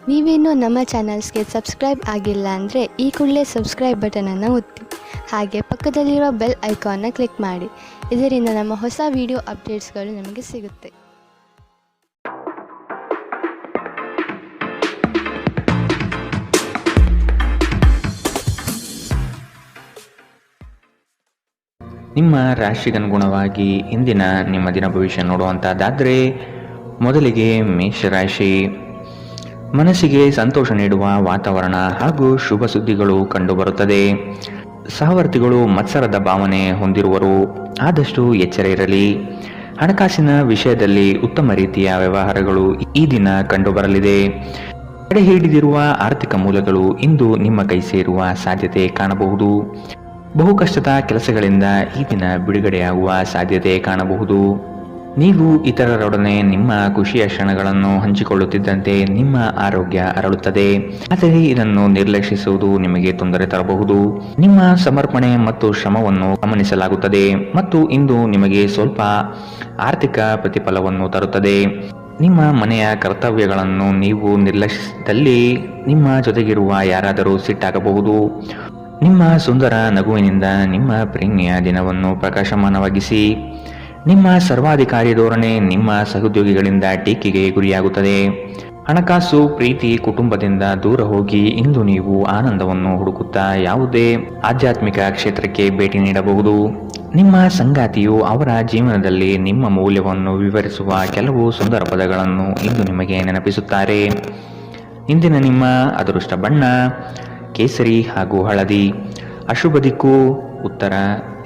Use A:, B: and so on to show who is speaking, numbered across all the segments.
A: ನೀವೇನೂ ನಮ್ಮ ಚಾನಲ್ಸ್ಗೆ ಸಬ್ಸ್ಕ್ರೈಬ್ ಆಗಿಲ್ಲ ಅಂದರೆ ಈ ಕೂಡಲೇ ಸಬ್ಸ್ಕ್ರೈಬ್ ಬಟನನ್ನು ಒತ್ತಿ. ಹಾಗೆ ಪಕ್ಕದಲ್ಲಿರೋ ಬೆಲ್ ಐಕಾನ್ನ ಕ್ಲಿಕ್ ಮಾಡಿ. ಇದರಿಂದ ನಮ್ಮ ಹೊಸ ವಿಡಿಯೋ ಅಪ್ಡೇಟ್ಸ್ಗಳು ನಿಮಗೆ ಸಿಗುತ್ತೆ.
B: ನಿಮ್ಮ ರಾಶಿಗನುಗುಣವಾಗಿ ಇಂದಿನ ನಿಮ್ಮ ದಿನ ಭವಿಷ್ಯ ನೋಡುವಂಥದ್ದಾದರೆ ಮೊದಲಿಗೆ ಮೇಷರಾಶಿ. ಮನಸ್ಸಿಗೆ ಸಂತೋಷ ನೀಡುವ ವಾತಾವರಣ ಹಾಗೂ ಶುಭ ಸುದ್ದಿಗಳು ಕಂಡುಬರುತ್ತದೆ. ಸಹವರ್ತಿಗಳು ಮತ್ಸರದ ಭಾವನೆ ಹೊಂದಿರುವರು, ಆದಷ್ಟು ಎಚ್ಚರ ಇರಲಿ. ಹಣಕಾಸಿನ ವಿಷಯದಲ್ಲಿ ಉತ್ತಮ ರೀತಿಯ ವ್ಯವಹಾರಗಳು ಈ ದಿನ ಕಂಡುಬರಲಿದೆ. ತಡೆ ಹಿಡಿದಿರುವ ಆರ್ಥಿಕ ಮೂಲಗಳು ಇಂದು ನಿಮ್ಮ ಕೈ ಸೇರುವ ಸಾಧ್ಯತೆ ಕಾಣಬಹುದು. ಬಹು ಕಷ್ಟದ ಕೆಲಸಗಳಿಂದ ಈ ದಿನ ಬಿಡುಗಡೆಯಾಗುವ ಸಾಧ್ಯತೆ ಕಾಣಬಹುದು. ನೀವು ಇತರರೊಡನೆ ನಿಮ್ಮ ಖುಷಿಯ ಕ್ಷಣಗಳನ್ನು ಹಂಚಿಕೊಳ್ಳುತ್ತಿದ್ದಂತೆ ನಿಮ್ಮ ಆರೋಗ್ಯ ಅರಳುತ್ತದೆ, ಆದರೆ ಇದನ್ನು ನಿರ್ಲಕ್ಷಿಸುವುದು ನಿಮಗೆ ತೊಂದರೆ ತರಬಹುದು. ನಿಮ್ಮ ಸಮರ್ಪಣೆ ಮತ್ತು ಶ್ರಮವನ್ನು ಗಮನಿಸಲಾಗುತ್ತದೆ ಮತ್ತು ಇಂದು ನಿಮಗೆ ಸ್ವಲ್ಪ ಆರ್ಥಿಕ ಪ್ರತಿಫಲವನ್ನು ತರುತ್ತದೆ. ನಿಮ್ಮ ಮನೆಯ ಕರ್ತವ್ಯಗಳನ್ನು ನೀವು ನಿರ್ಲಕ್ಷಿಸಿದಲ್ಲಿ ನಿಮ್ಮ ಜೊತೆಗಿರುವ ಯಾರಾದರೂ ಸಿಟ್ಟಾಗಬಹುದು. ನಿಮ್ಮ ಸುಂದರ ನಗುವಿನಿಂದ ನಿಮ್ಮ ಪ್ರೀತಿಯ ದಿನವನ್ನು ಪ್ರಕಾಶಮಾನವಾಗಿಸಿ. ನಿಮ್ಮ ಸರ್ವಾಧಿಕಾರಿ ಧೋರಣೆ ನಿಮ್ಮ ಸಹೋದ್ಯೋಗಿಗಳಿಂದ ಟೀಕೆಗೆ ಗುರಿಯಾಗುತ್ತದೆ. ಹಣಕಾಸು, ಪ್ರೀತಿ, ಕುಟುಂಬದಿಂದ ದೂರ ಹೋಗಿ ಇಂದು ನೀವು ಆನಂದವನ್ನು ಹುಡುಕುತ್ತಾ ಯಾವುದೇ ಆಧ್ಯಾತ್ಮಿಕ ಕ್ಷೇತ್ರಕ್ಕೆ ಭೇಟಿ ನೀಡಬಹುದು. ನಿಮ್ಮ ಸಂಗಾತಿಯು ಅವರ ಜೀವನದಲ್ಲಿ ನಿಮ್ಮ ಮೌಲ್ಯವನ್ನು ವಿವರಿಸುವ ಕೆಲವು ಸುಂದರ ಪದಗಳನ್ನು ಇಂದು ನಿಮಗೆ ನೆನಪಿಸುತ್ತಾರೆ. ಇಂದಿನ ನಿಮ್ಮ ಅದೃಷ್ಟ ಬಣ್ಣ ಕೇಸರಿ ಹಾಗೂ ಹಳದಿ. ಅಶುಭ ದಿಕ್ಕು ಉತ್ತರ.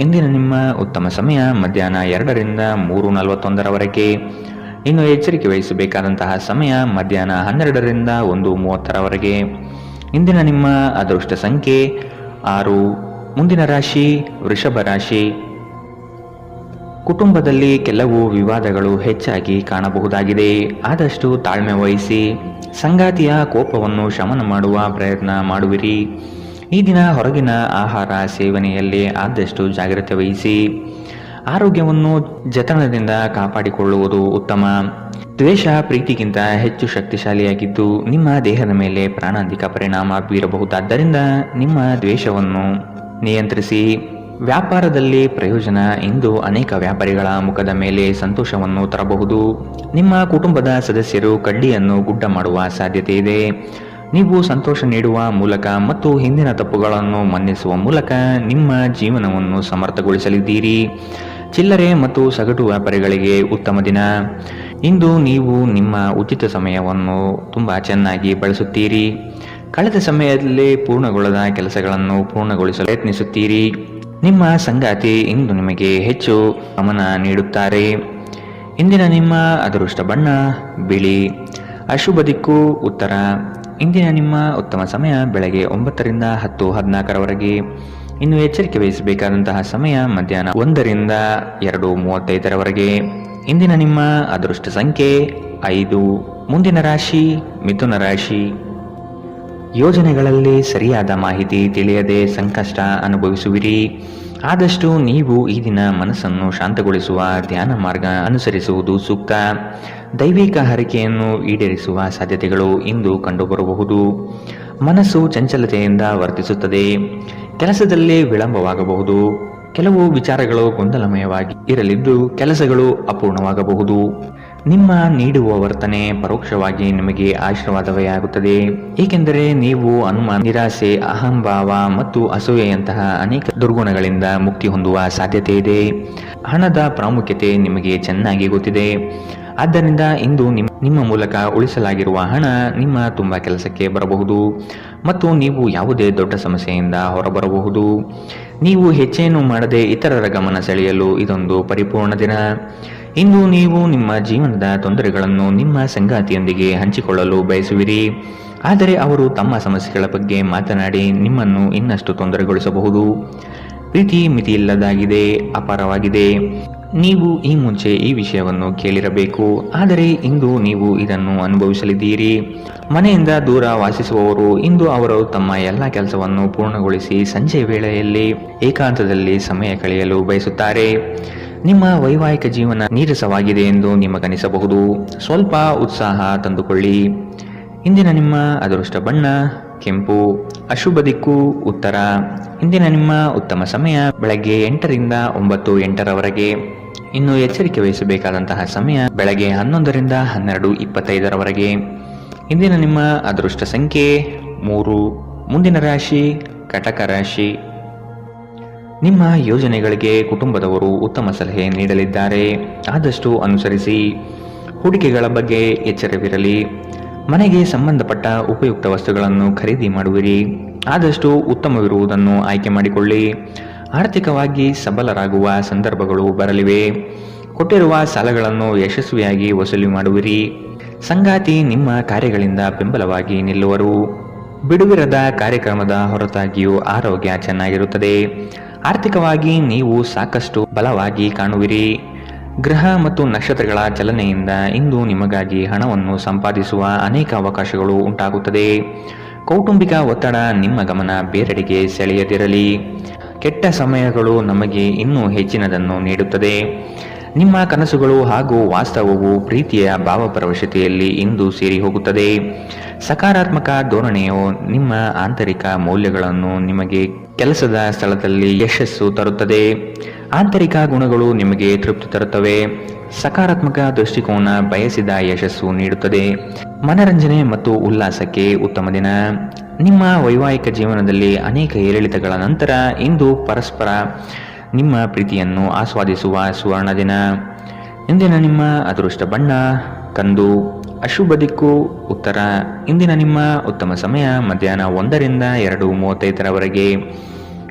B: ಇಂದಿನ ನಿಮ್ಮ ಉತ್ತಮ ಸಮಯ ಮಧ್ಯಾಹ್ನ 2ರಿಂದ 3:41 ಇನ್ನು ಎಚ್ಚರಿಕೆ ವಹಿಸಬೇಕಾದಂತಹ ಸಮಯ ಮಧ್ಯಾಹ್ನ 12ರಿಂದ 1:30 ಇಂದಿನ ನಿಮ್ಮ ಅದೃಷ್ಟ ಸಂಖ್ಯೆ 6. ಮುಂದಿನ ರಾಶಿ ವೃಷಭ ರಾಶಿ. ಕುಟುಂಬದಲ್ಲಿ ಕೆಲವು ವಿವಾದಗಳು ಹೆಚ್ಚಾಗಿ ಕಾಣಬಹುದಾಗಿದೆ, ಆದಷ್ಟು ತಾಳ್ಮೆ ವಹಿಸಿ. ಸಂಗಾತಿಯ ಕೋಪವನ್ನು ಶಮನ ಮಾಡುವ ಪ್ರಯತ್ನ ಮಾಡುವಿರಿ. ಈ ದಿನ ಹೊರಗಿನ ಆಹಾರ ಸೇವನೆಯಲ್ಲಿ ಆದಷ್ಟು ಜಾಗ್ರತೆ ವಹಿಸಿ. ಆರೋಗ್ಯವನ್ನು ಜತನದಿಂದ ಕಾಪಾಡಿಕೊಳ್ಳುವುದು ಉತ್ತಮ. ದ್ವೇಷ ಪ್ರೀತಿಗಿಂತ ಹೆಚ್ಚು ಶಕ್ತಿಶಾಲಿಯಾಗಿದ್ದು ನಿಮ್ಮ ದೇಹದ ಮೇಲೆ ಪ್ರಾಣಾಂತಿಕ ಪರಿಣಾಮ ಬೀರಬಹುದಾದ್ದರಿಂದ ನಿಮ್ಮ ದ್ವೇಷವನ್ನು ನಿಯಂತ್ರಿಸಿ. ವ್ಯಾಪಾರದಲ್ಲಿ ಪ್ರಯೋಜನ ಇಂದು ಅನೇಕ ವ್ಯಾಪಾರಿಗಳ ಮುಖದ ಮೇಲೆ ಸಂತೋಷವನ್ನು ತರಬಹುದು. ನಿಮ್ಮ ಕುಟುಂಬದ ಸದಸ್ಯರು ಕಡ್ಡಿಯನ್ನು ಗುಡ್ಡ ಮಾಡುವ ಸಾಧ್ಯತೆ ಇದೆ. ನೀವು ಸಂತೋಷ ನೀಡುವ ಮೂಲಕ ಮತ್ತು ಹಿಂದಿನ ತಪ್ಪುಗಳನ್ನು ಮನ್ನಿಸುವ ಮೂಲಕ ನಿಮ್ಮ ಜೀವನವನ್ನು ಸಮರ್ಥಗೊಳಿಸಲಿದ್ದೀರಿ. ಚಿಲ್ಲರೆ ಮತ್ತು ಸಗಟು ವ್ಯಾಪಾರಿಗಳಿಗೆ ಉತ್ತಮ ದಿನ. ಇಂದು ನೀವು ನಿಮ್ಮ ಉಚಿತ ಸಮಯವನ್ನು ತುಂಬ ಚೆನ್ನಾಗಿ ಬಳಸುತ್ತೀರಿ. ಕಳೆದ ಸಮಯದಲ್ಲಿ ಪೂರ್ಣಗೊಳ್ಳದ ಕೆಲಸಗಳನ್ನು ಪೂರ್ಣಗೊಳಿಸಲು ಪ್ರಯತ್ನಿಸುತ್ತೀರಿ. ನಿಮ್ಮ ಸಂಗಾತಿ ಇಂದು ನಿಮಗೆ ಹೆಚ್ಚು ಗಮನ ನೀಡುತ್ತಾರೆ. ಇಂದಿನ ನಿಮ್ಮ ಅದೃಷ್ಟ ಬಣ್ಣ ಬಿಳಿ. ಅಶುಭ ದಿಕ್ಕು ಉತ್ತರ. ಇಂದಿನ ನಿಮ್ಮ ಉತ್ತಮ ಸಮಯ ಬೆಳಗ್ಗೆ 9ರಿಂದ 10:14 ಇನ್ನು ಎಚ್ಚರಿಕೆ ವಹಿಸಬೇಕಾದಂತಹ ಸಮಯ ಮಧ್ಯಾಹ್ನ 1ರಿಂದ 2:35 ಇಂದಿನ ನಿಮ್ಮ ಅದೃಷ್ಟ ಸಂಖ್ಯೆ 5. ಮುಂದಿನ ರಾಶಿ ಮಿಥುನ ರಾಶಿ. ಯೋಜನೆಗಳಲ್ಲಿ ಸರಿಯಾದ ಮಾಹಿತಿ ತಿಳಿಯದೆ ಸಂಕಷ್ಟ ಅನುಭವಿಸುವಿರಿ. ಆದಷ್ಟು ನೀವು ಈ ದಿನ ಮನಸ್ಸನ್ನು ಶಾಂತಗೊಳಿಸುವ ಧ್ಯಾನ ಮಾರ್ಗ ಅನುಸರಿಸುವುದು ಸೂಕ್ತ. ದೈವಿಕ ಹರಕೆಯನ್ನು ಈಡೇರಿಸುವ ಸಾಧ್ಯತೆಗಳು ಇಂದು ಕಂಡುಬರಬಹುದು. ಮನಸ್ಸು ಚಂಚಲತೆಯಿಂದ ವರ್ತಿಸುತ್ತದೆ. ಕೆಲಸದಲ್ಲಿ ವಿಳಂಬವಾಗಬಹುದು. ಕೆಲವು ವಿಚಾರಗಳು ಗೊಂದಲಮಯವಾಗಿ ಇರಲಿದ್ದು ಕೆಲಸಗಳು ಅಪೂರ್ಣವಾಗಬಹುದು. ನಿಮ್ಮ ನೀಡುವ ವರ್ತನೆ ಪರೋಕ್ಷವಾಗಿ ನಿಮಗೆ ಆಶೀರ್ವಾದವೇ ಆಗುತ್ತದೆ, ಏಕೆಂದರೆ ನೀವು ಅನುಮಾನ, ನಿರಾಸೆ, ಅಹಂಭಾವ ಮತ್ತು ಅಸೂಯೆಯಂತಹ ಅನೇಕ ದುರ್ಗುಣಗಳಿಂದ ಮುಕ್ತಿ ಹೊಂದುವ ಸಾಧ್ಯತೆ ಇದೆ. ಹಣದ ಪ್ರಾಮುಖ್ಯತೆ ನಿಮಗೆ ಚೆನ್ನಾಗಿ ಗೊತ್ತಿದೆ. ಆದ್ದರಿಂದ ಇಂದು ನಿಮ್ಮ ಮೂಲಕ ಉಳಿಸಲಾಗಿರುವ ಹಣ ನಿಮ್ಮ ತುಂಬ ಕೆಲಸಕ್ಕೆ ಬರಬಹುದು ಮತ್ತು ನೀವು ಯಾವುದೇ ದೊಡ್ಡ ಸಮಸ್ಯೆಯಿಂದ ಹೊರಬರಬಹುದು. ನೀವು ಹೆಚ್ಚೇನು ಮಾಡದೆ ಇತರರ ಗಮನ ಸೆಳೆಯಲು ಇದೊಂದು ಪರಿಪೂರ್ಣ ದಿನ. ಇಂದು ನೀವು ನಿಮ್ಮ ಜೀವನದ ತೊಂದರೆಗಳನ್ನು ನಿಮ್ಮ ಸಂಗಾತಿಯೊಂದಿಗೆ ಹಂಚಿಕೊಳ್ಳಲು ಬಯಸುವಿರಿ, ಆದರೆ ಅವರು ತಮ್ಮ ಸಮಸ್ಯೆಗಳ ಬಗ್ಗೆ ಮಾತನಾಡಿ ನಿಮ್ಮನ್ನು ಇನ್ನಷ್ಟು ತೊಂದರೆಗೊಳಿಸಬಹುದು. ಪ್ರೀತಿ ಮಿತಿಯಿಲ್ಲದಾಗಿದೆ, ಅಪಾರವಾಗಿದೆ. ನೀವು ಈ ಮುಂಚೆ ಈ ವಿಷಯವನ್ನು ಕೇಳಿರಬೇಕು, ಆದರೆ ಇಂದು ನೀವು ಇದನ್ನು ಅನುಭವಿಸಲಿದ್ದೀರಿ. ಮನೆಯಿಂದ ದೂರ ವಾಸಿಸುವವರು ಇಂದು ಅವರು ತಮ್ಮ ಎಲ್ಲ ಕೆಲಸವನ್ನು ಪೂರ್ಣಗೊಳಿಸಿ ಸಂಜೆ ವೇಳೆಯಲ್ಲಿ ಏಕಾಂತದಲ್ಲಿ ಸಮಯ ಕಳೆಯಲು ಬಯಸುತ್ತಾರೆ. ನಿಮ್ಮ ವೈವಾಹಿಕ ಜೀವನ ನೀರಸವಾಗಿದೆ ಎಂದು ನಿಮಗನಿಸಬಹುದು. ಸ್ವಲ್ಪ ಉತ್ಸಾಹ ತಂದುಕೊಳ್ಳಿ. ಇಂದಿನ ನಿಮ್ಮ ಅದೃಷ್ಟ ಬಣ್ಣ ಕೆಂಪು. ಅಶುಭ ದಿಕ್ಕು ಉತ್ತರ. ಇಂದಿನ ನಿಮ್ಮ ಉತ್ತಮ ಸಮಯ ಬೆಳಗ್ಗೆ 8ರಿಂದ 9:08ರವರೆಗೆ. ಇನ್ನು ಎಚ್ಚರಿಕೆ ವಹಿಸಬೇಕಾದಂತಹ ಸಮಯ ಬೆಳಗ್ಗೆ 11ರಿಂದ 12:25ರವರೆಗೆ. ಇಂದಿನ ನಿಮ್ಮ ಅದೃಷ್ಟ ಸಂಖ್ಯೆ 3. ಮುಂದಿನ ರಾಶಿ ಕಟಕ ರಾಶಿ. ನಿಮ್ಮ ಯೋಜನೆಗಳಿಗೆ ಕುಟುಂಬದವರು ಉತ್ತಮ ಸಲಹೆ ನೀಡಲಿದ್ದಾರೆ, ಆದಷ್ಟು ಅನುಸರಿಸಿ. ಹೂಡಿಕೆಗಳ ಬಗ್ಗೆ ಎಚ್ಚರವಿರಲಿ. ಮನೆಗೆ ಸಂಬಂಧಪಟ್ಟ ಉಪಯುಕ್ತ ವಸ್ತುಗಳನ್ನು ಖರೀದಿ ಮಾಡುವಿರಿ, ಆದಷ್ಟು ಉತ್ತಮವಿರುವುದನ್ನು ಆಯ್ಕೆ ಮಾಡಿಕೊಳ್ಳಿ. ಆರ್ಥಿಕವಾಗಿ ಸಬಲರಾಗುವ ಸಂದರ್ಭಗಳು ಬರಲಿವೆ. ಕೊಟ್ಟಿರುವ ಸಾಲಗಳನ್ನು ಯಶಸ್ವಿಯಾಗಿ ವಸೂಲಿ ಮಾಡುವಿರಿ. ಸಂಗಾತಿ ನಿಮ್ಮ ಕಾರ್ಯಗಳಿಂದ ಬೆಂಬಲವಾಗಿ ನಿಲ್ಲುವರು. ಬಿಡುವಿರದ ಕಾರ್ಯಕ್ರಮದ ಹೊರತಾಗಿಯೂ ಆರೋಗ್ಯ ಚೆನ್ನಾಗಿರುತ್ತದೆ. ಆರ್ಥಿಕವಾಗಿ ನೀವು ಸಾಕಷ್ಟು ಬಲವಾಗಿ ಕಾಣುವಿರಿ. ಗ್ರಹ ಮತ್ತು ನಕ್ಷತ್ರಗಳ ಚಲನೆಯಿಂದ ಇಂದು ನಿಮಗಾಗಿ ಹಣವನ್ನು ಸಂಪಾದಿಸುವ ಅನೇಕ ಅವಕಾಶಗಳು ಉಂಟಾಗುತ್ತದೆ. ಕೌಟುಂಬಿಕ ಒತ್ತಡ ನಿಮ್ಮ ಗಮನ ಬೇರೆಡೆಗೆ ಸೆಳೆಯದಿರಲಿ. ಕೆಟ್ಟ ಸಮಯಗಳು ನಮಗೆ ಇನ್ನೂ ಹೆಚ್ಚಿನದನ್ನು ನೀಡುತ್ತದೆ. ನಿಮ್ಮ ಕನಸುಗಳು ಹಾಗೂ ವಾಸ್ತವವು ಪ್ರೀತಿಯ ಭಾವಪರವಶತೆಯಲ್ಲಿ ಇಂದು ಸೇರಿ ಹೋಗುತ್ತದೆ. ಸಕಾರಾತ್ಮಕ ಧೋರಣೆಯು ನಿಮ್ಮ ಆಂತರಿಕ ಮೌಲ್ಯಗಳನ್ನು ನಿಮಗೆ ಕೆಲಸದ ಸ್ಥಳದಲ್ಲಿ ಯಶಸ್ಸು ತರುತ್ತದೆ. ಆಂತರಿಕ ಗುಣಗಳು ನಿಮಗೆ ತೃಪ್ತಿ ತರುತ್ತವೆ. ಸಕಾರಾತ್ಮಕ ದೃಷ್ಟಿಕೋನ ಬಯಸಿದ ಯಶಸ್ಸು ನೀಡುತ್ತದೆ. ಮನರಂಜನೆ ಮತ್ತು ಉಲ್ಲಾಸಕ್ಕೆ ಉತ್ತಮ ದಿನ. ನಿಮ್ಮ ವೈವಾಹಿಕ ಜೀವನದಲ್ಲಿ ಅನೇಕ ಏರಿಳಿತಗಳ ನಂತರ ಇಂದು ಪರಸ್ಪರ ನಿಮ್ಮ ಪ್ರೀತಿಯನ್ನು ಆಸ್ವಾದಿಸುವ ಸುವರ್ಣ ದಿನ. ಇಂದಿನ ನಿಮ್ಮ ಅದೃಷ್ಟ ಬಣ್ಣ ಕಂದು. ಅಶುಭ ದಿಕ್ಕು ಉತ್ತರ. ಇಂದಿನ ನಿಮ್ಮ ಉತ್ತಮ ಸಮಯ ಮಧ್ಯಾಹ್ನ 1ರಿಂದ 2:35ರವರೆಗೆ.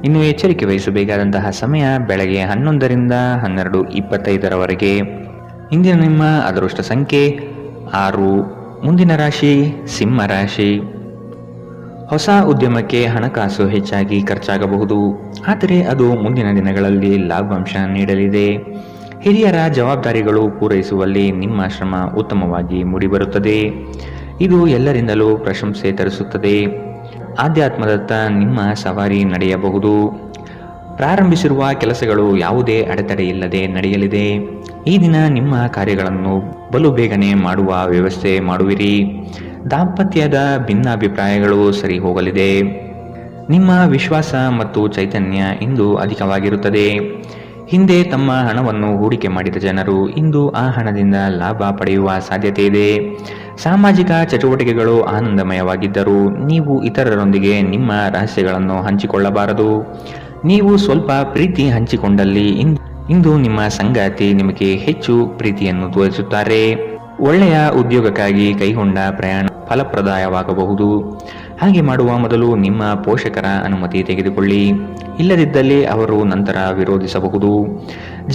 B: ಇನ್ನು ಎಚ್ಚರಿಕೆ ವಹಿಸಬೇಕಾದಂತಹ ಸಮಯ ಬೆಳಗ್ಗೆ 11ರಿಂದ 12:25ರವರೆಗೆ. ಇಂದಿನ ನಿಮ್ಮ ಅದೃಷ್ಟ ಸಂಖ್ಯೆ 6. ಮುಂದಿನ ರಾಶಿ ಸಿಂಹ ರಾಶಿ. ಹೊಸ ಉದ್ಯಮಕ್ಕೆ ಹಣಕಾಸು ಹೆಚ್ಚಾಗಿ ಖರ್ಚಾಗಬಹುದು, ಆದರೆ ಅದು ಮುಂದಿನ ದಿನಗಳಲ್ಲಿ ಲಾಭಾಂಶ ನೀಡಲಿದೆ. ಹಿರಿಯರ ಜವಾಬ್ದಾರಿಗಳು ಪೂರೈಸುವಲ್ಲಿ ನಿಮ್ಮ ಶ್ರಮ ಉತ್ತಮವಾಗಿ ಮೂಡಿಬರುತ್ತದೆ. ಇದು ಎಲ್ಲರಿಂದಲೂ ಪ್ರಶಂಸೆ ತರಿಸುತ್ತದೆ. ಆಧ್ಯಾತ್ಮದತ್ತ ನಿಮ್ಮ ಸವಾರಿ ನಡೆಯಬಹುದು. ಪ್ರಾರಂಭಿಸಿರುವ ಕೆಲಸಗಳು ಯಾವುದೇ ಅಡೆತಡೆ ಇಲ್ಲದೆ ನಡೆಯಲಿದೆ. ಈ ದಿನ ನಿಮ್ಮ ಕಾರ್ಯಗಳನ್ನು ಬಲು ಬೇಗನೆ ಮಾಡುವ ವ್ಯವಸ್ಥೆ ಮಾಡುವಿರಿ. ದಾಂಪತ್ಯದ ಭಿನ್ನಾಭಿಪ್ರಾಯಗಳು ಸರಿ ಹೋಗಲಿದೆ. ನಿಮ್ಮ ವಿಶ್ವಾಸ ಮತ್ತು ಚೈತನ್ಯ ಇಂದು ಅಧಿಕವಾಗಿರುತ್ತದೆ. ಹಿಂದೆ ತಮ್ಮ ಹಣವನ್ನು ಹೂಡಿಕೆ ಮಾಡಿದ ಜನರು ಇಂದು ಆ ಹಣದಿಂದ ಲಾಭ ಪಡೆಯುವ ಸಾಧ್ಯತೆ ಇದೆ. ಸಾಮಾಜಿಕ ಚಟುವಟಿಕೆಗಳು ಆನಂದಮಯವಾಗಿದ್ದರೂ ನೀವು ಇತರರೊಂದಿಗೆ ನಿಮ್ಮ ರಹಸ್ಯಗಳನ್ನು ಹಂಚಿಕೊಳ್ಳಬಾರದು. ನೀವು ಸ್ವಲ್ಪ ಪ್ರೀತಿ ಹಂಚಿಕೊಂಡಲ್ಲಿ ಇಂದು ನಿಮ್ಮ ಸಂಗಾತಿ ನಿಮಗೆ ಹೆಚ್ಚು ಪ್ರೀತಿಯನ್ನು ತೋರಿಸುತ್ತಾರೆ. ಒಳ್ಳೆಯ ಉದ್ಯೋಗಕ್ಕಾಗಿ ಕೈಗೊಂಡ ಪ್ರಯಾಣ ಫಲಪ್ರದಾಯವಾಗಬಹುದು. ಹಾಗೆ ಮಾಡುವ ಮೊದಲು ನಿಮ್ಮ ಪೋಷಕರ ಅನುಮತಿ ತೆಗೆದುಕೊಳ್ಳಿ, ಇಲ್ಲದಿದ್ದಲ್ಲಿ ಅವರು ನಂತರ ವಿರೋಧಿಸಬಹುದು.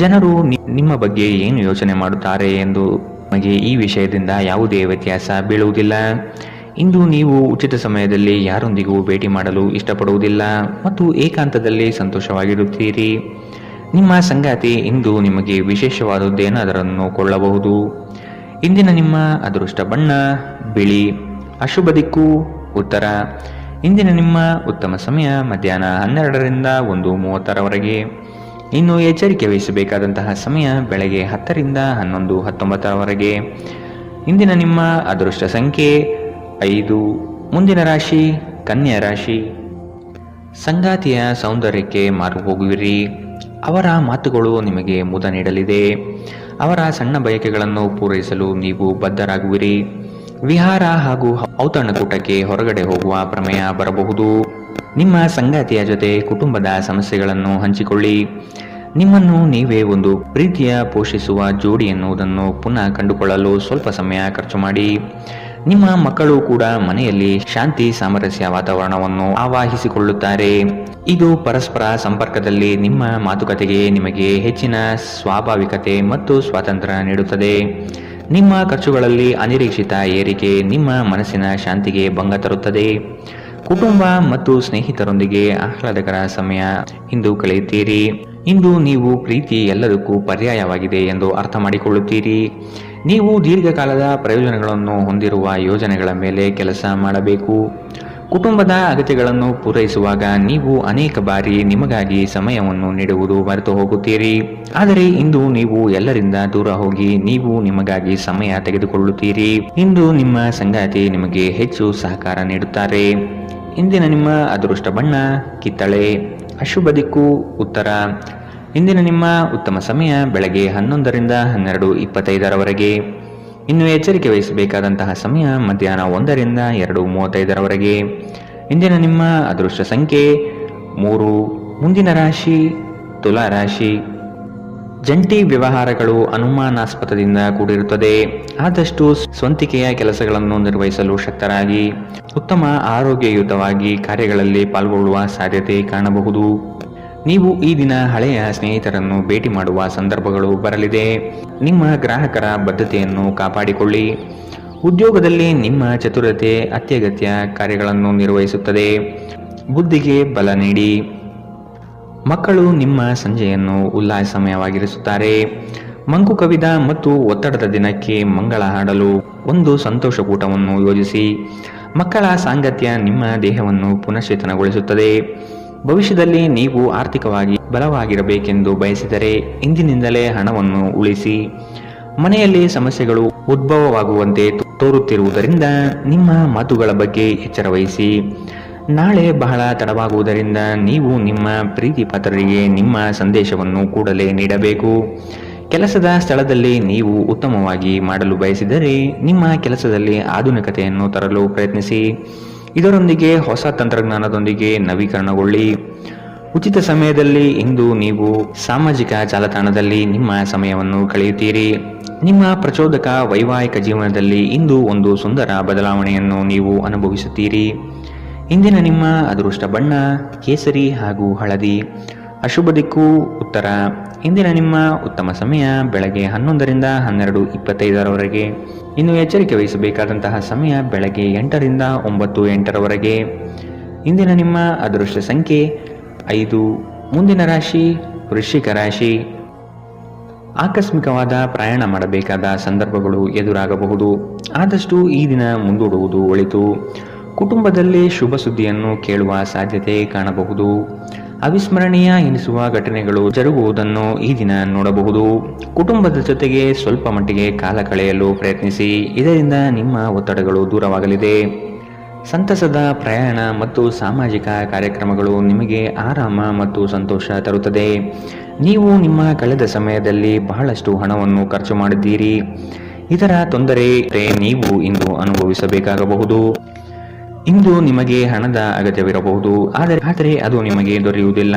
B: ಜನರು ನಿಮ್ಮ ಬಗ್ಗೆ ಏನು ಯೋಚನೆ ಮಾಡುತ್ತಾರೆ ಎಂದು ನಿಮಗೆ ಈ ವಿಷಯದಿಂದ ಯಾವುದೇ ವ್ಯತ್ಯಾಸ ಬೀಳುವುದಿಲ್ಲ. ಇಂದು ನೀವು ಉಚಿತ ಸಮಯದಲ್ಲಿ ಯಾರೊಂದಿಗೂ ಭೇಟಿ ಮಾಡಲು ಇಷ್ಟಪಡುವುದಿಲ್ಲ ಮತ್ತು ಏಕಾಂತದಲ್ಲಿ ಸಂತೋಷವಾಗಿರುತ್ತೀರಿ. ನಿಮ್ಮ ಸಂಗಾತಿ ಇಂದು ನಿಮಗೆ ವಿಶೇಷವಾದದ್ದೇನಾದರನ್ನು ಕೊಳ್ಳಬಹುದು. ಇಂದಿನ ನಿಮ್ಮ ಅದೃಷ್ಟ ಬಣ್ಣ ಬಿಳಿ. ಅಶುಭ ದಿಕ್ಕು ಉತ್ತರ. ಇಂದಿನ ನಿಮ್ಮ ಉತ್ತಮ ಸಮಯ ಮಧ್ಯಾಹ್ನ 12ರಿಂದ 1:30ರವರೆಗೆ. ಇನ್ನು ಎಚ್ಚರಿಕೆ ವಹಿಸಬೇಕಾದಂತಹ ಸಮಯ ಬೆಳಗ್ಗೆ 10ರಿಂದ 11:19ರವರೆಗೆ. ಇಂದಿನ ನಿಮ್ಮ ಅದೃಷ್ಟ ಸಂಖ್ಯೆ 5. ಮುಂದಿನ ರಾಶಿ ಕನ್ಯಾ ರಾಶಿ. ಸಂಗಾತಿಯ ಸೌಂದರ್ಯಕ್ಕೆ ಮಾರು ಹೋಗುವಿರಿ. ಅವರ ಮಾತುಗಳು ನಿಮಗೆ ಮುದ ನೀಡಲಿದೆ. ಅವರ ಸಣ್ಣ ಬಯಕೆಗಳನ್ನು ಪೂರೈಸಲು ನೀವು ಬದ್ಧರಾಗುವಿರಿ. ವಿಹಾರ ಹಾಗೂ ಔತಣಕೂಟಕ್ಕೆ ಹೊರಗಡೆ ಹೋಗುವ ಪ್ರಮೇಯ ಬರಬಹುದು. ನಿಮ್ಮ ಸಂಗಾತಿಯ ಜೊತೆ ಕುಟುಂಬದ ಸಮಸ್ಯೆಗಳನ್ನು ಹಂಚಿಕೊಳ್ಳಿ. ನಿಮ್ಮನ್ನು ನೀವೇ ಒಂದು ಪ್ರೀತಿಯ ಪೋಷಿಸುವ ಜೋಡಿ ಎನ್ನುವುದನ್ನು ಪುನಃ ಕಂಡುಕೊಳ್ಳಲು ಸ್ವಲ್ಪ ಸಮಯ ಖರ್ಚು ಮಾಡಿ. ನಿಮ್ಮ ಮಕ್ಕಳು ಕೂಡ ಮನೆಯಲ್ಲಿ ಶಾಂತಿ ಸಾಮರಸ್ಯ ವಾತಾವರಣವನ್ನು ಆವಾಹಿಸಿಕೊಳ್ಳುತ್ತಾರೆ. ಇದು ಪರಸ್ಪರ ಸಂಪರ್ಕದಲ್ಲಿ ನಿಮ್ಮ ಮಾತುಕತೆಗೆ ನಿಮಗೆ ಹೆಚ್ಚಿನ ಸ್ವಾಭಾವಿಕತೆ ಮತ್ತು ಸ್ವಾತಂತ್ರ್ಯ ನೀಡುತ್ತದೆ. ನಿಮ್ಮ ಖರ್ಚುಗಳಲ್ಲಿ ಅನಿರೀಕ್ಷಿತ ಏರಿಕೆ ನಿಮ್ಮ ಮನಸ್ಸಿನ ಶಾಂತಿಗೆ ಭಂಗ ತರುತ್ತದೆ. ಕುಟುಂಬ ಮತ್ತು ಸ್ನೇಹಿತರೊಂದಿಗೆ ಆಹ್ಲಾದಕರ ಸಮಯ ಇಂದು ಕಳೆಯುತ್ತೀರಿ. ಇಂದು ನೀವು ಪ್ರೀತಿ ಎಲ್ಲದಕ್ಕೂ ಪರ್ಯಾಯವಾಗಿದೆ ಎಂದು ಅರ್ಥ ಮಾಡಿಕೊಳ್ಳುತ್ತೀರಿ. ನೀವು ದೀರ್ಘಕಾಲದ ಪ್ರಯೋಜನಗಳನ್ನು ಹೊಂದಿರುವ ಯೋಜನೆಗಳ ಮೇಲೆ ಕೆಲಸ ಮಾಡಬೇಕು. ಕುಟುಂಬದ ಅಗತ್ಯಗಳನ್ನು ಪೂರೈಸುವಾಗ ನೀವು ಅನೇಕ ಬಾರಿ ನಿಮಗಾಗಿ ಸಮಯವನ್ನು ನೀಡುವುದು ಮರೆತು ಹೋಗುತ್ತೀರಿ. ಆದರೆ ಇಂದು ನೀವು ಎಲ್ಲರಿಂದ ದೂರ ಹೋಗಿ ನೀವು ನಿಮಗಾಗಿ ಸಮಯ ತೆಗೆದುಕೊಳ್ಳುತ್ತೀರಿ. ಇಂದು ನಿಮ್ಮ ಸಂಗಾತಿ ನಿಮಗೆ ಹೆಚ್ಚು ಸಹಕಾರ ನೀಡುತ್ತಾರೆ. ಇಂದಿನ ನಿಮ್ಮ ಅದೃಷ್ಟ ಬಣ್ಣ ಕಿತ್ತಳೆ, ಅಶುಭ ದಿಕ್ಕು ಉತ್ತರ. ಇಂದಿನ ನಿಮ್ಮ ಉತ್ತಮ ಸಮಯ ಬೆಳಗ್ಗೆ 11ರಿಂದ 12:25ರವರೆಗೆ. ಇನ್ನು ಎಚ್ಚರಿಕೆ ವಹಿಸಬೇಕಾದಂತಹ ಸಮಯ ಮಧ್ಯಾಹ್ನ 1ರಿಂದ 2:35ರವರೆಗೆ. ಇಂದಿನ ನಿಮ್ಮ ಅದೃಷ್ಟ ಸಂಖ್ಯೆ 3. ಮುಂದಿನ ರಾಶಿ ತುಲಾ ರಾಶಿ. ಜಂಟಿ ವ್ಯವಹಾರಗಳು ಅನುಮಾನಾಸ್ಪದದಿಂದ ಕೂಡಿರುತ್ತದೆ. ಆದಷ್ಟು ಸ್ವಂತಿಕೆಯ ಕೆಲಸಗಳನ್ನು ನಿರ್ವಹಿಸಲು ಶಕ್ತರಾಗಿ ಉತ್ತಮ ಆರೋಗ್ಯಯುತವಾಗಿ ಕಾರ್ಯಗಳಲ್ಲಿ ಪಾಲ್ಗೊಳ್ಳುವ ಸಾಧ್ಯತೆ ಕಾಣಬಹುದು. ನೀವು ಈ ದಿನ ಹಳೆಯ ಸ್ನೇಹಿತರನ್ನು ಭೇಟಿ ಮಾಡುವ ಸಂದರ್ಭಗಳು ಬರಲಿದೆ. ನಿಮ್ಮ ಗ್ರಾಹಕರ ಬದ್ಧತೆಯನ್ನು ಕಾಪಾಡಿಕೊಳ್ಳಿ. ಉದ್ಯೋಗದಲ್ಲಿ ನಿಮ್ಮ ಚತುರತೆ ಅತ್ಯಗತ್ಯ ಕಾರ್ಯಗಳನ್ನು ನಿರ್ವಹಿಸುತ್ತದೆ. ಬುದ್ಧಿಗೆ ಬಲ ನೀಡಿ. ಮಕ್ಕಳು ನಿಮ್ಮ ಸಂಜೆಯನ್ನು ಉಲ್ಲಾಸಮಯವಾಗಿರಿಸುತ್ತಾರೆ. ಮಂಕು ಕವಿದ ಮತ್ತು ಒತ್ತಡದ ದಿನಕ್ಕೆ ಮಂಗಳ ಹಾಡಲು ಒಂದು ಸಂತೋಷಕೂಟವನ್ನು ಯೋಜಿಸಿ. ಮಕ್ಕಳ ಸಾಂಗತ್ಯ ನಿಮ್ಮ ದೇಹವನ್ನು ಪುನಶ್ಚೇತನಗೊಳಿಸುತ್ತದೆ. ಭವಿಷ್ಯದಲ್ಲಿ ನೀವು ಆರ್ಥಿಕವಾಗಿ ಬಲವಾಗಿರಬೇಕೆಂದು ಬಯಸಿದರೆ ಇಂದಿನಿಂದಲೇ ಹಣವನ್ನು ಉಳಿಸಿ. ಮನೆಯಲ್ಲಿ ಸಮಸ್ಯೆಗಳು ಉದ್ಭವವಾಗುವಂತೆ ತೋರುತ್ತಿರುವುದರಿಂದ ನಿಮ್ಮ ಮಾತುಗಳ ಬಗ್ಗೆ ಎಚ್ಚರ ವಹಿಸಿ. ನಾಳೆ ಬಹಳ ತಡವಾಗುವುದರಿಂದ ನೀವು ನಿಮ್ಮ ಪ್ರೀತಿ ಪಾತ್ರರಿಗೆ ನಿಮ್ಮ ಸಂದೇಶವನ್ನು ಕೂಡಲೇ ನೀಡಬೇಕು. ಕೆಲಸದ ಸ್ಥಳದಲ್ಲಿ ನೀವು ಉತ್ತಮವಾಗಿ ಮಾಡಲು ಬಯಸಿದರೆ ನಿಮ್ಮ ಕೆಲಸದಲ್ಲಿ ಆಧುನಿಕತೆಯನ್ನು ತರಲು ಪ್ರಯತ್ನಿಸಿ. ಇದರೊಂದಿಗೆ ಹೊಸ ತಂತ್ರಜ್ಞಾನದೊಂದಿಗೆ ನವೀಕರಣಗೊಳ್ಳಿ. ಉಚಿತ ಸಮಯದಲ್ಲಿ ಇಂದು ನೀವು ಸಾಮಾಜಿಕ ಜಾಲತಾಣದಲ್ಲಿ ನಿಮ್ಮ ಸಮಯವನ್ನು ಕಳೆಯುತ್ತೀರಿ. ನಿಮ್ಮ ಪ್ರಚೋದಕ ವೈವಾಹಿಕ ಜೀವನದಲ್ಲಿ ಇಂದು ಒಂದು ಸುಂದರ ಬದಲಾವಣೆಯನ್ನು ನೀವು ಅನುಭವಿಸುತ್ತೀರಿ. ಇಂದಿನ ನಿಮ್ಮ ಅದೃಷ್ಟ ಬಣ್ಣ ಕೇಸರಿ ಹಾಗೂ ಹಳದಿ, ಅಶುಭ ದಿಕ್ಕು ಉತ್ತರ. ಇಂದಿನ ನಿಮ್ಮ ಉತ್ತಮ ಸಮಯ ಬೆಳಗ್ಗೆ 11ರಿಂದ 12:25ರವರೆಗೆ. ಇನ್ನು ಎಚ್ಚರಿಕೆ ವಹಿಸಬೇಕಾದಂತಹ ಸಮಯ ಬೆಳಗ್ಗೆ 8ರಿಂದ 9:08ರವರೆಗೆ. ಇಂದಿನ ನಿಮ್ಮ ಅದೃಷ್ಟ ಸಂಖ್ಯೆ 5. ಮುಂದಿನ ರಾಶಿ ವೃಶ್ಚಿಕ ರಾಶಿ. ಆಕಸ್ಮಿಕವಾದ ಪ್ರಯಾಣ ಮಾಡಬೇಕಾದ ಸಂದರ್ಭಗಳು ಎದುರಾಗಬಹುದು. ಆದಷ್ಟು ಈ ದಿನ ಮುಂದೂಡುವುದು ಒಳಿತು. ಕುಟುಂಬದಲ್ಲಿ ಶುಭ ಸುದ್ದಿಯನ್ನು ಕೇಳುವ ಸಾಧ್ಯತೆ ಕಾಣಬಹುದು. ಅವಿಸ್ಮರಣೀಯ ಎನಿಸುವ ಘಟನೆಗಳು ಜರುಗುವುದನ್ನು ಈ ದಿನ ನೋಡಬಹುದು. ಕುಟುಂಬದ ಜೊತೆಗೆ ಸ್ವಲ್ಪ ಮಟ್ಟಿಗೆ ಕಾಲ ಕಳೆಯಲು ಪ್ರಯತ್ನಿಸಿ. ಇದರಿಂದ ನಿಮ್ಮ ಒತ್ತಡಗಳು ದೂರವಾಗಲಿದೆ. ಸಂತಸದ ಪ್ರಯಾಣ ಮತ್ತು ಸಾಮಾಜಿಕ ಕಾರ್ಯಕ್ರಮಗಳು ನಿಮಗೆ ಆರಾಮ ಮತ್ತು ಸಂತೋಷ ತರುತ್ತದೆ. ನೀವು ನಿಮ್ಮ ಕಳೆದ ಸಮಯದಲ್ಲಿ ಬಹಳಷ್ಟು ಹಣವನ್ನು ಖರ್ಚು ಮಾಡಿದ್ದೀರಿ. ಇದರ ತೊಂದರೆ ನೀವು ಇಂದು ಅನುಭವಿಸಬೇಕಾಗಬಹುದು. ಇಂದು ನಿಮಗೆ ಹಣದ ಅಗತ್ಯವಿರಬಹುದು, ಆದರೆ ಅದು ನಿಮಗೆ ದೊರೆಯುವುದಿಲ್ಲ.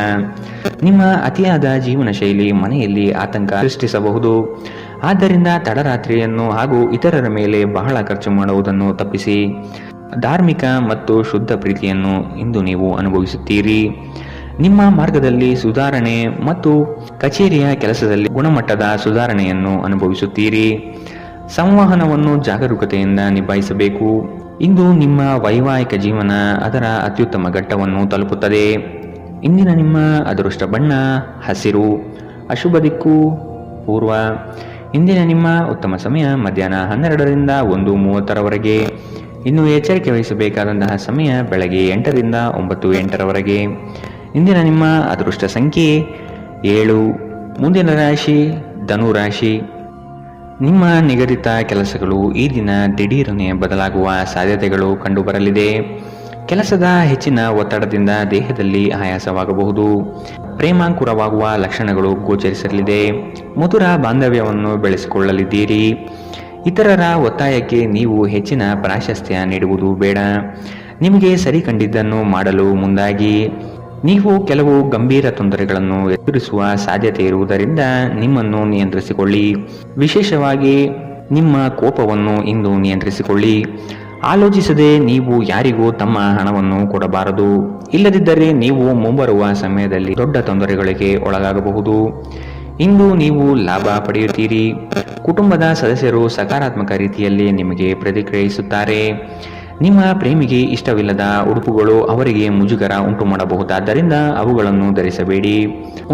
B: ನಿಮ್ಮ ಅತಿಯಾದ ಜೀವನ ಶೈಲಿ ಮನೆಯಲ್ಲಿ ಆತಂಕ ಸೃಷ್ಟಿಸಬಹುದು. ಆದ್ದರಿಂದ ತಡರಾತ್ರಿಯನ್ನು ಹಾಗೂ ಇತರರ ಮೇಲೆ ಬಹಳ ಖರ್ಚು ಮಾಡುವುದನ್ನು ತಪ್ಪಿಸಿ. ಧಾರ್ಮಿಕ ಮತ್ತು ಶುದ್ಧ ಪ್ರೀತಿಯನ್ನು ಇಂದು ನೀವು ಅನುಭವಿಸುತ್ತೀರಿ. ನಿಮ್ಮ ಮಾರ್ಗದಲ್ಲಿ ಸುಧಾರಣೆ ಮತ್ತು ಕಚೇರಿಯ ಕೆಲಸದಲ್ಲಿ ಗುಣಮಟ್ಟದ ಸುಧಾರಣೆಯನ್ನು ಅನುಭವಿಸುತ್ತೀರಿ. ಸಂವಹನವನ್ನು ಜಾಗರೂಕತೆಯಿಂದ ನಿಭಾಯಿಸಬೇಕು. ಇಂದು ನಿಮ್ಮ ವೈವಾಹಿಕ ಜೀವನ ಅದರ ಅತ್ಯುತ್ತಮ ಘಟ್ಟವನ್ನು ತಲುಪುತ್ತದೆ. ಇಂದಿನ ನಿಮ್ಮ ಅದೃಷ್ಟ ಬಣ್ಣ ಹಸಿರು, ಅಶುಭ ದಿಕ್ಕು ಪೂರ್ವ. ಇಂದಿನ ನಿಮ್ಮ ಉತ್ತಮ ಸಮಯ ಮಧ್ಯಾಹ್ನ 12ರಿಂದ 1:30ರವರೆಗೆ. ಇನ್ನು ಎಚ್ಚರಿಕೆ ವಹಿಸಬೇಕಾದಂತಹ ಸಮಯ ಬೆಳಗ್ಗೆ 8ರಿಂದ 9:08ರವರೆಗೆ. ಇಂದಿನ ನಿಮ್ಮ ಅದೃಷ್ಟ ಸಂಖ್ಯೆ 7. ಮುಂದಿನ ರಾಶಿ ಧನು ರಾಶಿ. ನಿಮ್ಮ ನಿಗದಿತ ಕೆಲಸಗಳು ಈ ದಿನ ದಿಢೀರನೆ ಬದಲಾಗುವ ಸಾಧ್ಯತೆಗಳು ಕಂಡುಬರಲಿದೆ. ಕೆಲಸದ ಹೆಚ್ಚಿನ ಒತ್ತಡದಿಂದ ದೇಹದಲ್ಲಿ ಆಯಾಸವಾಗಬಹುದು. ಪ್ರೇಮಾಂಕುರವಾಗುವ ಲಕ್ಷಣಗಳು ಗೋಚರಿಸಲಿದೆ. ಮಧುರ ಬಾಂಧವ್ಯವನ್ನು ಬೆಳೆಸಿಕೊಳ್ಳಲಿದ್ದೀರಿ. ಇತರರ ಒತ್ತಾಯಕ್ಕೆ ನೀವು ಹೆಚ್ಚಿನ ಪ್ರಾಶಸ್ತ್ಯ ನೀಡುವುದು ಬೇಡ. ನಿಮಗೆ ಸರಿ ಕಂಡಿದ್ದನ್ನು ಮಾಡಲು ಮುಂದಾಗಿ. ನೀವು ಕೆಲವು ಗಂಭೀರ ತೊಂದರೆಗಳನ್ನು ಎದುರಿಸುವ ಸಾಧ್ಯತೆ ಇರುವುದರಿಂದ ನಿಮ್ಮನ್ನು ನಿಯಂತ್ರಿಸಿಕೊಳ್ಳಿ. ವಿಶೇಷವಾಗಿ ನಿಮ್ಮ ಕೋಪವನ್ನು ಇಂದು ನಿಯಂತ್ರಿಸಿಕೊಳ್ಳಿ. ಆಲೋಚಿಸದೆ ನೀವು ಯಾರಿಗೂ ತಮ್ಮ ಹಣವನ್ನು ಕೊಡಬಾರದು. ಇಲ್ಲದಿದ್ದರೆ ನೀವು ಮುಂಬರುವ ಸಮಯದಲ್ಲಿ ದೊಡ್ಡ ತೊಂದರೆಗಳಿಗೆ ಒಳಗಾಗಬಹುದು. ಇಂದು ನೀವು ಲಾಭ ಪಡೆಯುತ್ತೀರಿ. ಕುಟುಂಬದ ಸದಸ್ಯರು ಸಕಾರಾತ್ಮಕ ರೀತಿಯಲ್ಲಿ ನಿಮಗೆ ಪ್ರತಿಕ್ರಿಯಿಸುತ್ತಾರೆ. ನಿಮ್ಮ ಪ್ರೇಮಿಗೆ ಇಷ್ಟವಿಲ್ಲದ ಉಡುಪುಗಳು ಅವರಿಗೆ ಮುಜುಗರ ಉಂಟು ಮಾಡಬಹುದಾದ್ದರಿಂದ ಅವುಗಳನ್ನು ಧರಿಸಬೇಡಿ.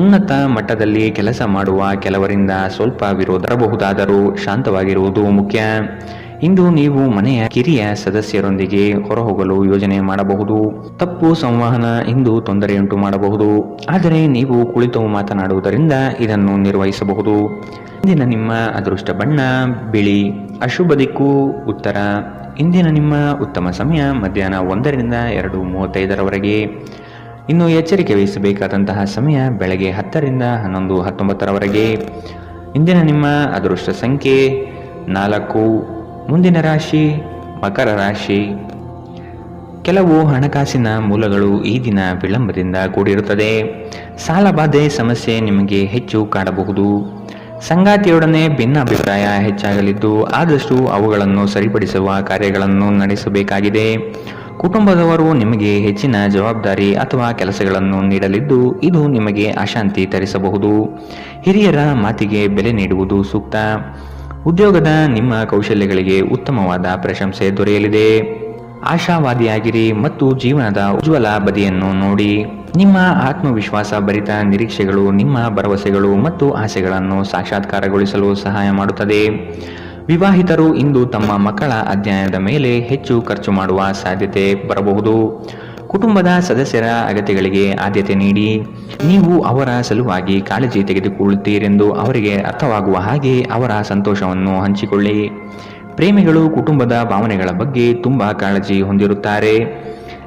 B: ಉನ್ನತ ಮಟ್ಟದಲ್ಲಿ ಕೆಲಸ ಮಾಡುವ ಕೆಲವರಿಂದ ಸ್ವಲ್ಪ ವಿರೋಧ ಬರಬಹುದಾದರೂ ಶಾಂತವಾಗಿರುವುದು ಮುಖ್ಯ. ಇಂದು ನೀವು ಮನೆಯ ಕಿರಿಯ ಸದಸ್ಯರೊಂದಿಗೆ ಹೊರಹೋಗಲು ಯೋಜನೆ ಮಾಡಬಹುದು. ತಪ್ಪು ಸಂವಹನ ಇಂದು ತೊಂದರೆಯುಂಟು ಮಾಡಬಹುದು, ಆದರೆ ನೀವು ಕುಳಿತು ಮಾತನಾಡುವುದರಿಂದ ಇದನ್ನು ನಿರ್ವಹಿಸಬಹುದು. ಇಂದಿನ ನಿಮ್ಮ ಅದೃಷ್ಟ ಬಣ್ಣ ಬಿಳಿ. ಅಶುಭ ದಿಕ್ಕು ಉತ್ತರ. ಇಂದಿನ ನಿಮ್ಮ ಉತ್ತಮ ಸಮಯ ಮಧ್ಯಾಹ್ನ 1ರಿಂದ 2:35ರವರೆಗೆ. ಇನ್ನು ಎಚ್ಚರಿಕೆ ವಹಿಸಬೇಕಾದಂತಹ ಸಮಯ ಬೆಳಗ್ಗೆ 10ರಿಂದ 11:19ರವರೆಗೆ. ಇಂದಿನ ನಿಮ್ಮ ಅದೃಷ್ಟ ಸಂಖ್ಯೆ 4. ಮುಂದಿನ ರಾಶಿ ಮಕರ ರಾಶಿ. ಕೆಲವು ಹಣಕಾಸಿನ ಮೂಲಗಳು ಈ ದಿನ ವಿಳಂಬದಿಂದ ಕೂಡಿರುತ್ತದೆ. ಸಾಲಬಾಧೆ ಸಮಸ್ಯೆ ನಿಮಗೆ ಹೆಚ್ಚು ಕಾಡಬಹುದು. ಸಂಗಾತಿಯೊಡನೆ ಭಿನ್ನಾಭಿಪ್ರಾಯ ಹೆಚ್ಚಾಗಲಿದ್ದು ಆದಷ್ಟು ಅವುಗಳನ್ನು ಸರಿಪಡಿಸುವ ಕಾರ್ಯಗಳನ್ನು ನಡೆಸಬೇಕಾಗಿದೆ. ಕುಟುಂಬದವರು ನಿಮಗೆ ಹೆಚ್ಚಿನ ಜವಾಬ್ದಾರಿ ಅಥವಾ ಕೆಲಸಗಳನ್ನು ನೀಡಲಿದ್ದು ಇದು ನಿಮಗೆ ಅಶಾಂತಿ ತರಿಸಬಹುದು. ಹಿರಿಯರ ಮಾತಿಗೆ ಬೆಲೆ ನೀಡುವುದು ಸೂಕ್ತ. ಉದ್ಯೋಗದ ನಿಮ್ಮ ಕೌಶಲ್ಯಗಳಿಗೆ ಉತ್ತಮವಾದ ಪ್ರಶಂಸೆ ದೊರೆಯಲಿದೆ. ಆಶಾವಾದಿಯಾಗಿರಿ ಮತ್ತು ಜೀವನದ ಉಜ್ವಲ ಬದಿಯನ್ನು ನೋಡಿ. ನಿಮ್ಮ ಆತ್ಮವಿಶ್ವಾಸ ಭರಿತ ನಿರೀಕ್ಷೆಗಳು ನಿಮ್ಮ ಭರವಸೆಗಳು ಮತ್ತು ಆಸೆಗಳನ್ನು ಸಾಕ್ಷಾತ್ಕಾರಗೊಳಿಸಲು ಸಹಾಯ ಮಾಡುತ್ತದೆ. ವಿವಾಹಿತರು ಇಂದು ತಮ್ಮ ಮಕ್ಕಳ ಅಧ್ಯಯನದ ಮೇಲೆ ಹೆಚ್ಚು ಖರ್ಚು ಮಾಡುವ ಸಾಧ್ಯತೆ ಬರಬಹುದು. ಕುಟುಂಬದ ಸದಸ್ಯರ ಅಗತ್ಯಗಳಿಗೆ ಆದ್ಯತೆ ನೀಡಿ. ನೀವು ಅವರ ಸಲುವಾಗಿ ಕಾಳಜಿ ತೆಗೆದುಕೊಳ್ಳುತ್ತೀರೆಂದು ಅವರಿಗೆ ಅರ್ಥವಾಗುವ ಹಾಗೆ ಅವರ ಸಂತೋಷವನ್ನು ಹಂಚಿಕೊಳ್ಳಿ. ಪ್ರೇಮಿಗಳು ಕುಟುಂಬದ ಭಾವನೆಗಳ ಬಗ್ಗೆ ತುಂಬಾ ಕಾಳಜಿ ಹೊಂದಿರುತ್ತಾರೆ.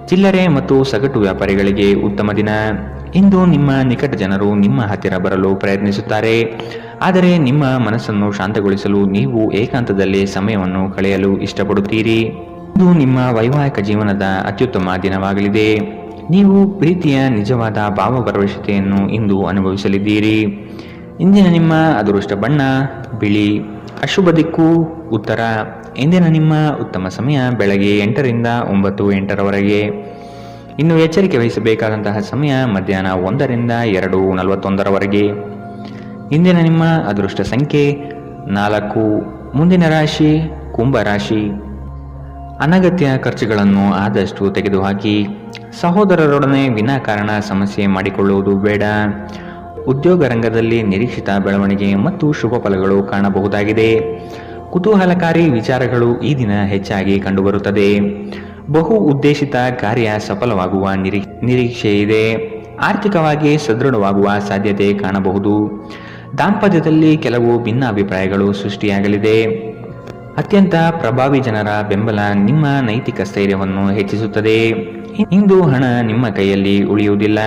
B: ಚಿಲ್ಲರೆ ಮತ್ತು ಸಗಟು ವ್ಯಾಪಾರಿಗಳಿಗೆ ಉತ್ತಮ ದಿನ. ಇಂದು ನಿಮ್ಮ ನಿಕಟ ಜನರು ನಿಮ್ಮ ಹತ್ತಿರ ಬರಲು ಪ್ರಯತ್ನಿಸುತ್ತಾರೆ, ಆದರೆ ನಿಮ್ಮ ಮನಸ್ಸನ್ನು ಶಾಂತಗೊಳಿಸಲು ನೀವು ಏಕಾಂತದಲ್ಲಿ ಸಮಯವನ್ನು ಕಳೆಯಲು ಇಷ್ಟಪಡುತ್ತೀರಿ. ಇದು ನಿಮ್ಮ ವೈವಾಹಿಕ ಜೀವನದ ಅತ್ಯುತ್ತಮ ದಿನವಾಗಲಿದೆ. ನೀವು ಪ್ರೀತಿಯ ನಿಜವಾದ ಭಾವಭರವಸೆಯನ್ನು ಇಂದು ಅನುಭವಿಸಲಿದ್ದೀರಿ. ಇಂದಿನ ನಿಮ್ಮ ಅದೃಷ್ಟ ಬಣ್ಣ ಬಿಳಿ. ಅಶುಭ ದಿಕ್ಕು ಉತ್ತರ. ಇಂದಿನ ನಿಮ್ಮ ಉತ್ತಮ ಸಮಯ ಬೆಳಗ್ಗೆ 8ರಿಂದ 9:08ರವರೆಗೆ. ಇನ್ನು ಎಚ್ಚರಿಕೆ ವಹಿಸಬೇಕಾದಂತಹ ಸಮಯ ಮಧ್ಯಾಹ್ನ 1ರಿಂದ 2:41ರವರೆಗೆ. ಇಂದಿನ ನಿಮ್ಮ ಅದೃಷ್ಟ ಸಂಖ್ಯೆ 4. ಮುಂದಿನ ರಾಶಿ ಕುಂಭರಾಶಿ. ಅನಗತ್ಯ ಖರ್ಚುಗಳನ್ನು ಆದಷ್ಟು ತೆಗೆದುಹಾಕಿ. ಸಹೋದರರೊಡನೆ ವಿನಾಕಾರಣ ಸಮಸ್ಯೆ ಮಾಡಿಕೊಳ್ಳುವುದು ಬೇಡ. ಉದ್ಯೋಗ ರಂಗದಲ್ಲಿ ನಿರೀಕ್ಷಿತ ಬೆಳವಣಿಗೆ ಮತ್ತು ಶುಭ ಫಲಗಳು ಕಾಣಬಹುದಾಗಿದೆ. ಕುತೂಹಲಕಾರಿ ವಿಚಾರಗಳು ಈ ದಿನ ಹೆಚ್ಚಾಗಿ ಕಂಡುಬರುತ್ತದೆ. ಬಹು ಉದ್ದೇಶಿತ ಕಾರ್ಯ ಸಫಲವಾಗುವ ನಿರೀಕ್ಷೆ ಇದೆ. ಆರ್ಥಿಕವಾಗಿ ಸದೃಢವಾಗುವ ಸಾಧ್ಯತೆ ಕಾಣಬಹುದು. ದಾಂಪತ್ಯದಲ್ಲಿ ಕೆಲವು ಭಿನ್ನಾಭಿಪ್ರಾಯಗಳು ಸೃಷ್ಟಿಯಾಗಲಿದೆ. ಅತ್ಯಂತ ಪ್ರಭಾವಿ ಜನರ ಬೆಂಬಲ ನಿಮ್ಮ ನೈತಿಕ ಸ್ಥೈರ್ಯವನ್ನು ಹೆಚ್ಚಿಸುತ್ತದೆ. ಇಂದು ಹಣ ನಿಮ್ಮ ಕೈಯಲ್ಲಿ ಉಳಿಯುವುದಿಲ್ಲ.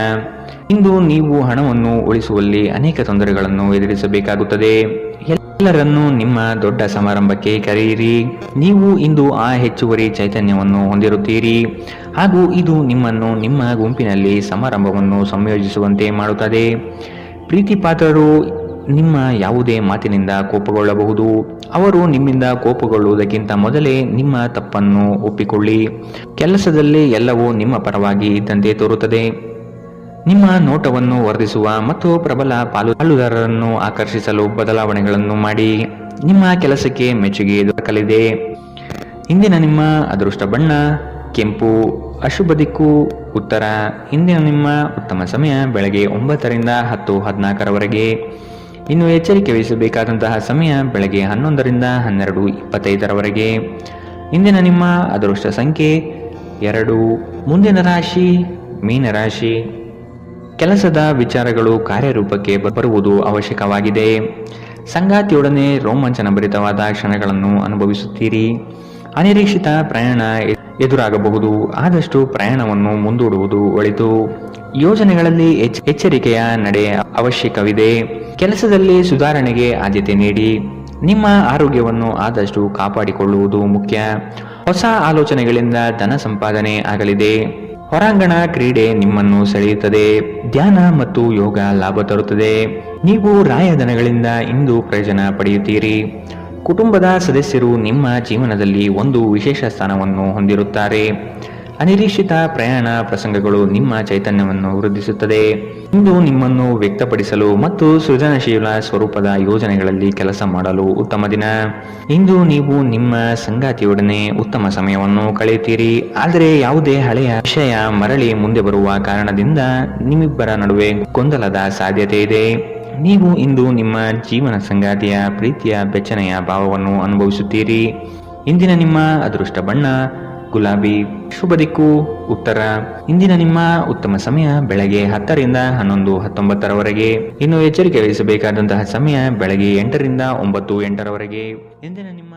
B: ಇಂದು ನೀವು ಹಣವನ್ನು ಉಳಿಸುವಲ್ಲಿ ಅನೇಕ ತೊಂದರೆಗಳನ್ನು ಎದುರಿಸಬೇಕಾಗುತ್ತದೆ. ಎಲ್ಲರನ್ನೂ ನಿಮ್ಮ ದೊಡ್ಡ ಸಮಾರಂಭಕ್ಕೆ ಕರೆಯಿರಿ. ನೀವು ಇಂದು ಆ ಹೆಚ್ಚುವರಿ ಚೈತನ್ಯವನ್ನು ಹೊಂದಿರುತ್ತೀರಿ ಹಾಗೂ ಇದು ನಿಮ್ಮನ್ನು ನಿಮ್ಮ ಗುಂಪಿನಲ್ಲಿ ಸಮಾರಂಭವನ್ನು ಸಂಯೋಜಿಸುವಂತೆ ಮಾಡುತ್ತದೆ. ಪ್ರೀತಿಪಾತ್ರರು ನಿಮ್ಮ ಯಾವುದೇ ಮಾತಿನಿಂದ ಕೋಪಗೊಳ್ಳಬಹುದು. ಅವರು ನಿಮ್ಮಿಂದ ಕೋಪಗೊಳ್ಳುವುದಕ್ಕಿಂತ ಮೊದಲೇ ನಿಮ್ಮ ತಪ್ಪನ್ನು ಒಪ್ಪಿಕೊಳ್ಳಿ. ಕೆಲಸದಲ್ಲಿ ಎಲ್ಲವೂ ನಿಮ್ಮ ಪರವಾಗಿ ಇದ್ದಂತೆ ತೋರುತ್ತದೆ. ನಿಮ್ಮ ನೋಟವನ್ನು ವರ್ಧಿಸುವ ಮತ್ತು ಪ್ರಬಲ ಪಾಲುದಾರರನ್ನು ಆಕರ್ಷಿಸಲು ಬದಲಾವಣೆಗಳನ್ನು ಮಾಡಿ. ನಿಮ್ಮ ಕೆಲಸಕ್ಕೆ ಮೆಚ್ಚುಗೆ ದೊರಕಲಿದೆ. ಇಂದಿನ ನಿಮ್ಮ ಅದೃಷ್ಟ ಬಣ್ಣ ಕೆಂಪು. ಅಶುಭ ದಿಕ್ಕು ಉತ್ತರ. ಇಂದಿನ ನಿಮ್ಮ ಉತ್ತಮ ಸಮಯ ಬೆಳಗ್ಗೆ 9ರಿಂದ 10:14ರವರೆಗೆ. ಇನ್ನು ಎಚ್ಚರಿಕೆ ವಹಿಸಬೇಕಾದಂತಹ ಸಮಯ ಬೆಳಗ್ಗೆ 11ರಿಂದ 12:25ರವರೆಗೆ. ಇಂದಿನ ನಿಮ್ಮ ಅದೃಷ್ಟ ಸಂಖ್ಯೆ 2. ಮುಂದಿನ ರಾಶಿ ಮೀನರಾಶಿ. ಕೆಲಸದ ವಿಚಾರಗಳು ಕಾರ್ಯರೂಪಕ್ಕೆ ಬರುವುದು ಅವಶ್ಯಕವಾಗಿದೆ. ಸಂಗಾತಿಯೊಡನೆ ರೋಮಾಂಚನಭರಿತವಾದ ಕ್ಷಣಗಳನ್ನು ಅನುಭವಿಸುತ್ತೀರಿ. ಅನಿರೀಕ್ಷಿತ ಪ್ರಯಾಣ ಎದುರಾಗಬಹುದು. ಆದಷ್ಟು ಪ್ರಯಾಣವನ್ನು ಮುಂದೂಡುವುದು ಒಳಿತು. ಯೋಜನೆಗಳಲ್ಲಿ ಎಚ್ಚರಿಕೆಯ ನಡೆ ಅವಶ್ಯಕವಿದೆ. ಕೆಲಸದಲ್ಲಿ ಸುಧಾರಣೆಗೆ ಆದ್ಯತೆ ನೀಡಿ. ನಿಮ್ಮ ಆರೋಗ್ಯವನ್ನು ಆದಷ್ಟು ಕಾಪಾಡಿಕೊಳ್ಳುವುದು ಮುಖ್ಯ. ಹೊಸ ಆಲೋಚನೆಗಳಿಂದ ಧನ ಸಂಪಾದನೆ ಆಗಲಿದೆ. ಹೊರಾಂಗಣ ಕ್ರೀಡೆ ನಿಮ್ಮನ್ನು ಸೆಳೆಯುತ್ತದೆ. ಧ್ಯಾನ ಮತ್ತು ಯೋಗ ಲಾಭ ತರುತ್ತದೆ. ನೀವು ರಾಯಧನಗಳಿಂದ ಇಂದು ಪ್ರಯೋಜನ ಪಡೆಯುತ್ತೀರಿ. ಕುಟುಂಬದ ಸದಸ್ಯರು ನಿಮ್ಮ ಜೀವನದಲ್ಲಿ ಒಂದು ವಿಶೇಷ ಸ್ಥಾನವನ್ನು ಹೊಂದಿರುತ್ತಾರೆ. ಅನಿರೀಕ್ಷಿತ ಪ್ರಯಾಣ ಪ್ರಸಂಗಗಳು ನಿಮ್ಮ ಚೈತನ್ಯವನ್ನು ವೃದ್ಧಿಸುತ್ತದೆ. ಇಂದು ನಿಮ್ಮನ್ನು ವ್ಯಕ್ತಪಡಿಸಲು ಮತ್ತು ಸೃಜನಶೀಲ ಸ್ವರೂಪದ ಯೋಜನೆಗಳಲ್ಲಿ ಕೆಲಸ ಮಾಡಲು ಉತ್ತಮ ದಿನ. ಇಂದು ನೀವು ನಿಮ್ಮ ಸಂಗಾತಿಯೊಡನೆ ಉತ್ತಮ ಸಮಯವನ್ನು ಕಳೆಯುತ್ತೀರಿ. ಆದರೆ ಯಾವುದೇ ಹಳೆಯ ವಿಷಯ ಮರಳಿ ಮುಂದೆ ಬರುವ ಕಾರಣದಿಂದ ನಿಮ್ಮಿಬ್ಬರ ನಡುವೆ ಗೊಂದಲದ ಸಾಧ್ಯತೆ ಇದೆ. ನೀವು ಇಂದು ನಿಮ್ಮ ಜೀವನ ಸಂಗಾತಿಯ ಪ್ರೀತಿಯ ಬೆಚ್ಚನೆಯ ಭಾವವನ್ನು ಅನುಭವಿಸುತ್ತೀರಿ. ಇಂದಿನ ನಿಮ್ಮ ಅದೃಷ್ಟ ಬಣ್ಣ ಗುಲಾಬಿ. ಶುಭ ದಿಕ್ಕು ಉತ್ತರ. ಇಂದಿನ ನಿಮ್ಮ ಉತ್ತಮ ಸಮಯ ಬೆಳಗ್ಗೆ 10 ರಿಂದ 11:19 ಇನ್ನು ಎಚ್ಚರಿಕೆ ವಹಿಸಬೇಕಾದಂತಹ ಸಮಯ ಬೆಳಗ್ಗೆ 8 ರಿಂದ 9:08 ಇಂದಿನ ನಿಮ್ಮ